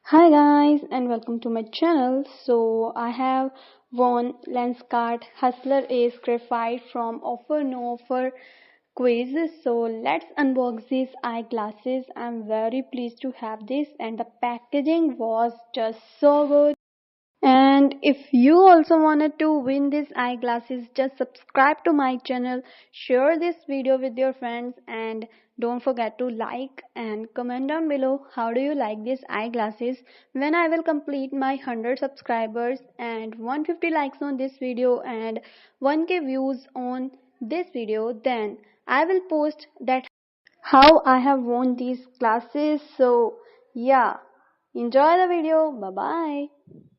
Hi guys and welcome to my channel. So I have won Lenskart Hustler is certified from Offer No Offer quiz. So let's unbox these eyeglasses. I'm very pleased to have this and the packaging was just so good. And if you also wanted to win these eyeglasses, just subscribe to my channel, share this video with your friends, and don't forget to like and comment down below how do you like these eyeglasses. When I will complete my 100 subscribers and 150 likes on this video and 1k views on this video, then I will post that how I have won these glasses. So yeah, enjoy the video. Bye bye.